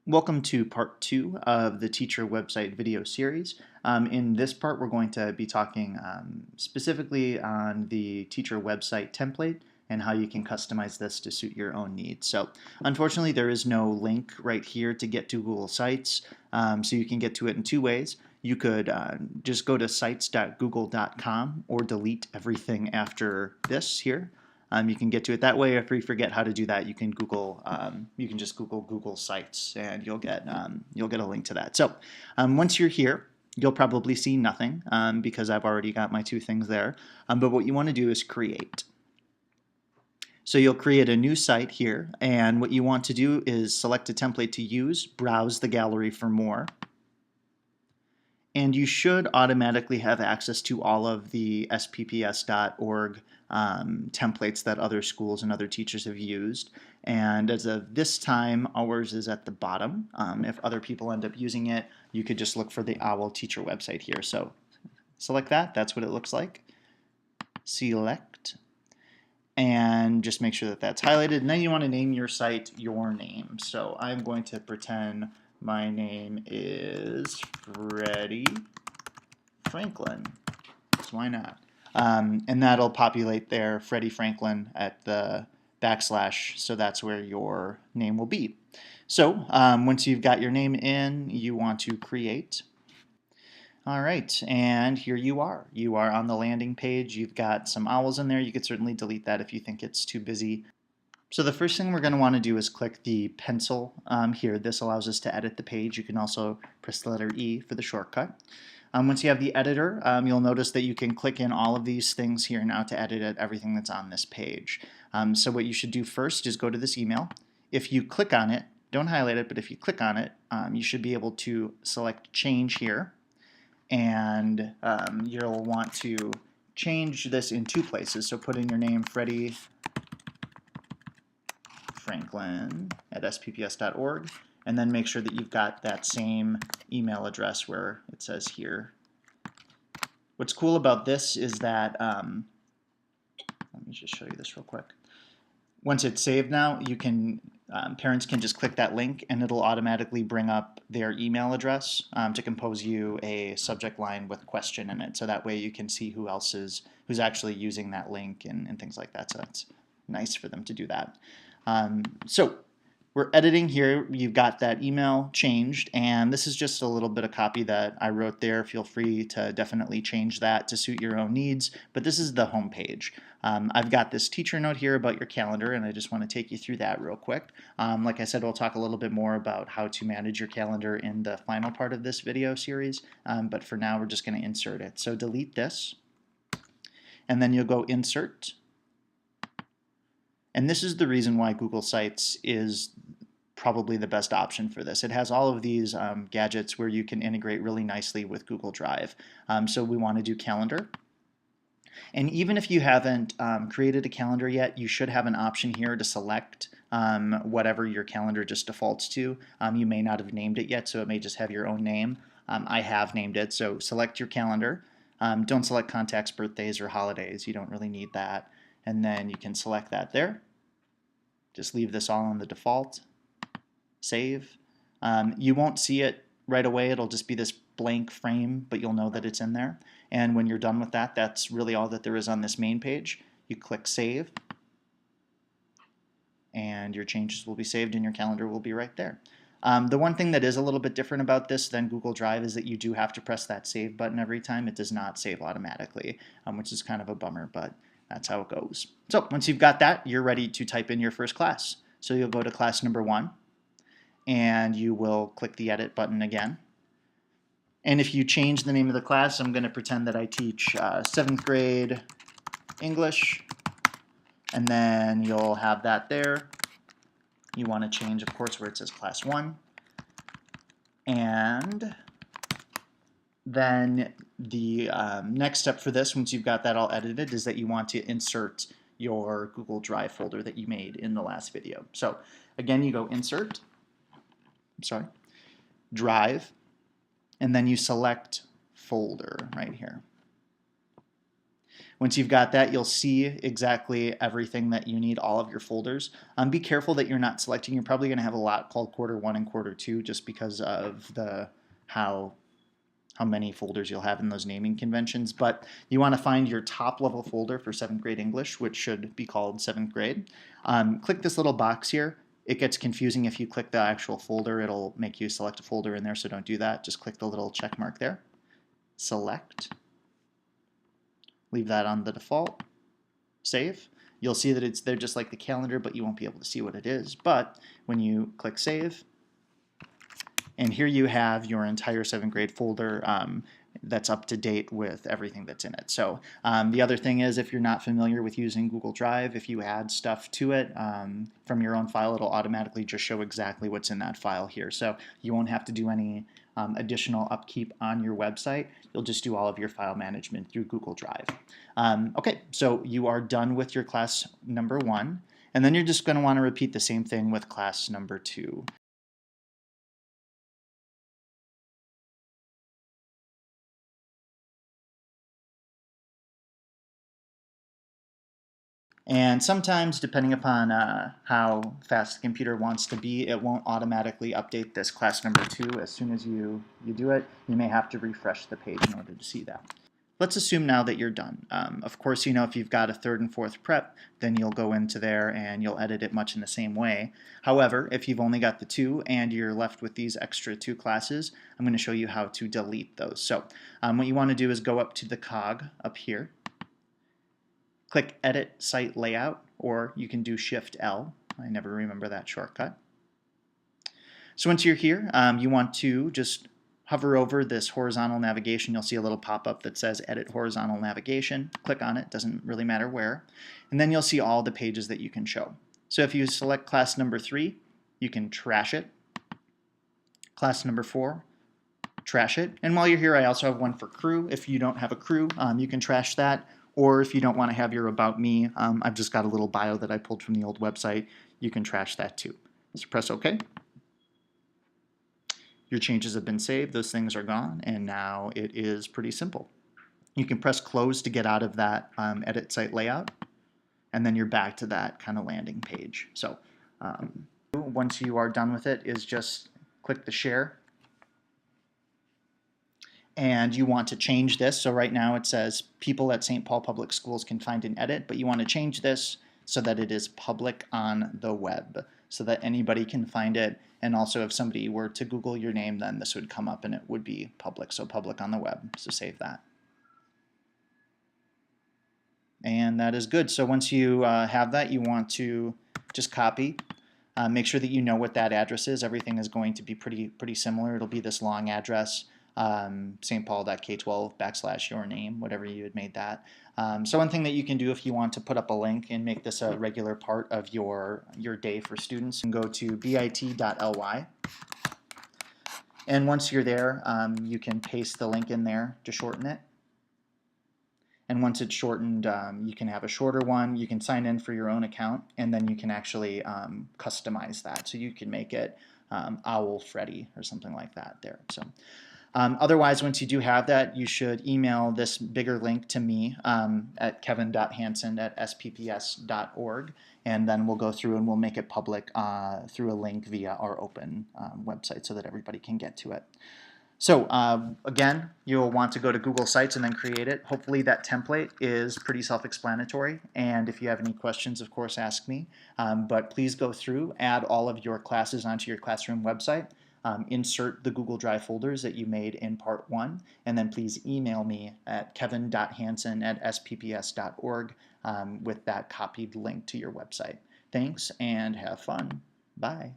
Welcome to part 2 of the teacher website video series. In this part, we're going to be talking specifically on the teacher website template and how you can customize this to suit your own needs. So unfortunately, there is no link right here to get to Google Sites, so you can get to it in two ways. You could just go to sites.google.com or delete everything after this here. You can get to it that way. If you forget how to do that, you can Google. You can just Google Google Sites, and you'll get a link to that. So once you're here, you'll probably see nothing because I've already got my two things there. But what you want to do is create. So you'll create a new site here, and what you want to do is select a template to use, browse the gallery for more, and you should automatically have access to all of the spps.org templates that other schools and other teachers have used. And as of this time, ours is at the bottom. If other people end up using it, you could just look for the OWL teacher website here. So select that. That's what it looks like. Select. And just make sure that that's highlighted. And then you want to name your site your name. So I'm going to pretend my name is Freddie Franklin. So why not? And that'll populate there, Freddie Franklin at the backslash, so that's where your name will be. So once you've got your name in, you want to create. All right, and here you are. You are on the landing page. You've got some owls in there. You could certainly delete that if you think it's too busy. So the first thing we're going to want to do is click the pencil here. This allows us to edit the page. You can also press the letter E for the shortcut. Once you have the editor, you'll notice that you can click in all of these things here now to edit everything that's on this page. So what you should do first is go to this email. If you click on it, don't highlight it, but if you click on it, you should be able to select change here. And you'll want to change this in two places. So put in your name, Freddie Franklin at spps.org, and then make sure that you've got that same email address where it says here. What's cool about this is that, let me just show you this real quick. Once it's saved now, you can parents can just click that link and it'll automatically bring up their email address to compose you a subject line with question in it. So that way you can see who's actually using that link and things like that. So that's nice for them to do that. So we're editing here. You've got that email changed, and this is just a little bit of copy that I wrote there. Feel free to definitely change that to suit your own needs, but this is the home page. I've got this teacher note here about your calendar, and I just want to take you through that real quick. Like I said, we'll talk a little bit more about how to manage your calendar in the final part of this video series, but for now we're just going to insert it. So delete this, and then you'll go Insert. And this is the reason why Google Sites is probably the best option for this. It has all of these gadgets where you can integrate really nicely with Google Drive. So we want to do calendar. And even if you haven't created a calendar yet, you should have an option here to select whatever your calendar just defaults to. You may not have named it yet, so it may just have your own name. I have named it, so select your calendar. Don't select contacts, birthdays, or holidays. You don't really need that. And then you can select that there. Just leave this all on the default. Save. You won't see it right away. It'll just be this blank frame, but you'll know that it's in there. And when you're done with that, that's really all that there is on this main page. You click Save, and your changes will be saved and your calendar will be right there. The one thing that is a little bit different about this than Google Drive is that you do have to press that Save button every time. It does not save automatically, which is kind of a bummer, but that's how it goes. So once you've got that, you're ready to type in your first class. So you'll go to class number 1, and you will click the Edit button again. And if you change the name of the class, I'm going to pretend that I teach 7th grade English, and then you'll have that there. You want to change, of course, where it says class 1. And then the next step for this, once you've got that all edited, is that you want to insert your Google Drive folder that you made in the last video. So again, you go Insert, Drive, and then you select Folder right here. Once you've got that, you'll see exactly everything that you need, all of your folders. Be careful that you're not selecting. You're probably going to have a lot called quarter 1 and quarter 2 just because of how many folders you'll have in those naming conventions, but you want to find your top level folder for 7th grade English, which should be called 7th grade. Click this little box here. It gets confusing if you click the actual folder. It'll make you select a folder in there, so don't do that. Just click the little check mark there. Select. Leave that on the default. Save. You'll see that it's there just like the calendar, but you won't be able to see what it is. But when you click Save, and here you have your entire 7th grade folder that's up to date with everything that's in it. So the other thing is, if you're not familiar with using Google Drive, if you add stuff to it from your own file, it'll automatically just show exactly what's in that file here. So you won't have to do any additional upkeep on your website. You'll just do all of your file management through Google Drive. Okay, so you are done with your class number 1, and then you're just going to want to repeat the same thing with class number 2. And sometimes, depending upon how fast the computer wants to be, it won't automatically update this class number 2 as soon as you do it. You may have to refresh the page in order to see that. Let's assume now that you're done. Of course, if you've got a 3rd and 4th prep, then you'll go into there and you'll edit it much in the same way. However, if you've only got the 2 and you're left with these extra 2 classes, I'm going to show you how to delete those. So what you want to do is go up to the cog up here. Click Edit Site Layout, or you can do Shift L. I never remember that shortcut. So once you're here, you want to just hover over this horizontal navigation. You'll see a little pop-up that says Edit Horizontal Navigation. Click on it, doesn't really matter where. And then you'll see all the pages that you can show. So if you select class number 3, you can trash it. Class number 4, trash it. And while you're here, I also have one for crew. If you don't have a crew, you can trash that. Or if you don't want to have your About Me, I've just got a little bio that I pulled from the old website. You can trash that too. So press OK. Your changes have been saved. Those things are gone. And now it is pretty simple. You can press Close to get out of that Edit Site Layout. And then you're back to that kind of landing page. So once you are done with it, is just click the Share. And you want to change this. So right now it says people at St. Paul Public Schools can find and edit, but you want to change this so that it is public on the web, so that anybody can find it. And also if somebody were to Google your name, then this would come up and it would be public. So public on the web. So save that. And that is good. So once you have that, you want to just copy. Make sure that you know what that address is. Everything is going to be pretty similar. It'll be this long address. stpaul.k12 / your name, whatever you had made that. So one thing that you can do if you want to put up a link and make this a regular part of your day for students, you can go to bit.ly. And once you're there, you can paste the link in there to shorten it. And once it's shortened, you can have a shorter one. You can sign in for your own account, and then you can actually customize that. So you can make it Owl Freddy or something like that there. So. Otherwise, once you do have that, you should email this bigger link to me at kevin.hansen@spps.org, and then we'll go through and we'll make it public through a link via our open website so that everybody can get to it. So again, you'll want to go to Google Sites and then create it. Hopefully that template is pretty self-explanatory, and if you have any questions, of course, ask me. But please go through, add all of your classes onto your classroom website. Insert the Google Drive folders that you made in part 1, and then please email me at kevin.hansen@spps.org with that copied link to your website. Thanks and have fun. Bye.